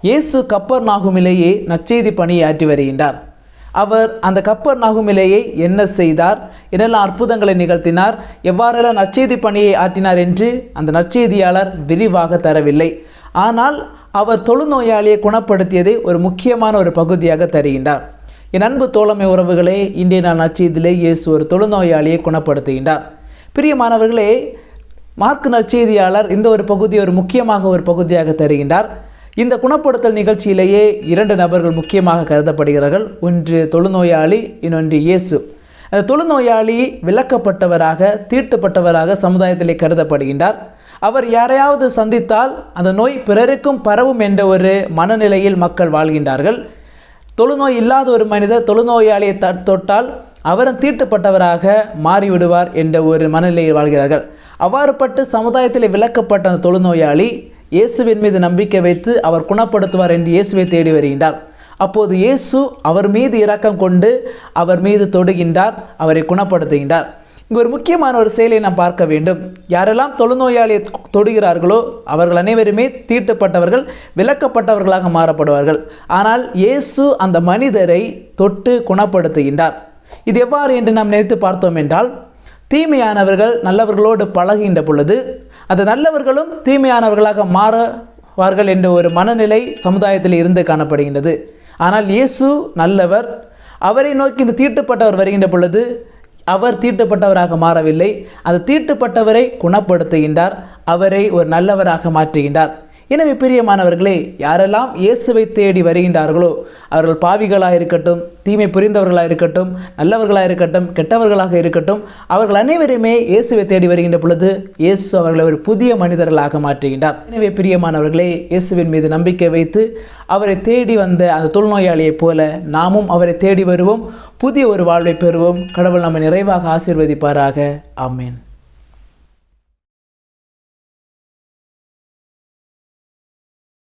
இயேசு கப்பர்நாகுமிலேயே நற்செய்தி பணியை ஆற்றி வருகின்றார். அவர் அந்த கப்பர்நாகுமிலேயே என்ன செய்தார், என்னெல்லாம் அற்புதங்களை நிகழ்த்தினார், எவ்வாறெல்லாம் நற்செய்தி பணியை ஆற்றினார் என்று அந்த நற்செய்தியாளர் விரிவாக தரவில்லை. ஆனால் அவர் தொழுநோயாளியை குணப்படுத்தியதை ஒரு முக்கியமான ஒரு பகுதியாக தருகின்றார். என் அன்பு தோழமை உறவுகளே, இன்றைய நாள் நற்செய்தியிலே இயேசு ஒரு தொழுநோயாளியை குணப்படுத்துகின்றார். பிரியமானவர்களே, மார்க்கு நற்செய்தியாளர் இந்த ஒரு பகுதியை ஒரு முக்கியமாக ஒரு பகுதியாக தருகின்றார். இந்த குணப்படுத்தல் நிகழ்ச்சியிலேயே 2 நபர்கள் முக்கியமாக கருதப்படுகிறார்கள். ஒன்று தொழுநோயாளி, இன்னொன்று இயேசு. அந்த தொழுநோயாளி விலக்கப்பட்டவராக, தீட்டுப்பட்டவராக சமுதாயத்திலே கருதப்படுகின்றார். அவர் யாரையாவது சந்தித்தால் அந்த நோய் பிறருக்கும் பரவும் என்ற ஒரு மனநிலையில் மக்கள் வாழ்கின்றார்கள். தொழுநோய் இல்லாத ஒரு மனிதர் தொழுநோயாளியை தொட்டால் அவரும் தீட்டுப்பட்டவராக மாறிவிடுவார் என்ற ஒரு மனநிலையில் வாழ்கிறார்கள். அவ்வாறுபட்டு சமுதாயத்தில் விலக்கப்பட்ட அந்த தொழுநோயாளி இயேசுவின் மீது நம்பிக்கை வைத்து அவர் குணப்படுத்துவார் என்று இயேசுவை தேடி வருகின்றார். அப்போது இயேசு அவர் மீது இரக்கம் கொண்டு அவர் மீது தொடுகின்றார், அவரை குணப்படுத்துகின்றார். இங்கு ஒரு முக்கியமான ஒரு செயலை நாம் பார்க்க வேண்டும். யாரெல்லாம் தொழுநோயாளியை தொடுகிறார்களோ அவர்கள் அனைவருமே தீட்டுப்பட்டவர்கள், விலக்கப்பட்டவர்களாக மாறப்படுவார்கள். ஆனால் இயேசு அந்த மனிதரை தொட்டு குணப்படுத்துகின்றார். இது எவ்வாறு என்று நாம் நினைத்து பார்த்தோம் என்றால், தீமையானவர்கள் நல்லவர்களோடு பழகின்ற பொழுது அந்த நல்லவர்களும் தீமையானவர்களாக மாறுவார்கள் என்ற ஒரு மனநிலை சமுதாயத்தில் இருந்து காணப்படுகின்றது. ஆனால் இயேசு நல்லவர். அவரை நோக்கி இந்த தீட்டுப்பட்டவர் வருகின்ற பொழுது அவர் தீட்டுப்பட்டவராக மாறவில்லை, அந்த தீட்டுப்பட்டவரை குணப்படுத்துகின்றார், அவரை ஒரு நல்லவராக மாற்றுகின்றார். எனவே பிரியமானவர்களே, யாரெல்லாம் இயேசுவை தேடி வருகின்றார்களோ அவர்கள் பாவிகளாக இருக்கட்டும், தீமை புரிந்தவர்களாக இருக்கட்டும், நல்லவர்களாக இருக்கட்டும், கெட்டவர்களாக இருக்கட்டும், அவர்கள் அனைவருமே இயேசுவை தேடி வருகின்ற பொழுது இயேசு அவர்களை ஒரு புதிய மனிதர்களாக மாற்றுகின்றார். எனவே பிரியமானவர்களே, இயேசுவின் மீது நம்பிக்கை வைத்து அவரை தேடி வந்த அந்த தொழுநோயாளியைப் போல நாமும் அவரை தேடி வருவோம், புதிய ஒரு வாழ்வை பெறுவோம். கடவுள் நம்மை நிறைவாக ஆசீர்வதிப்பாராக. ஆமென்.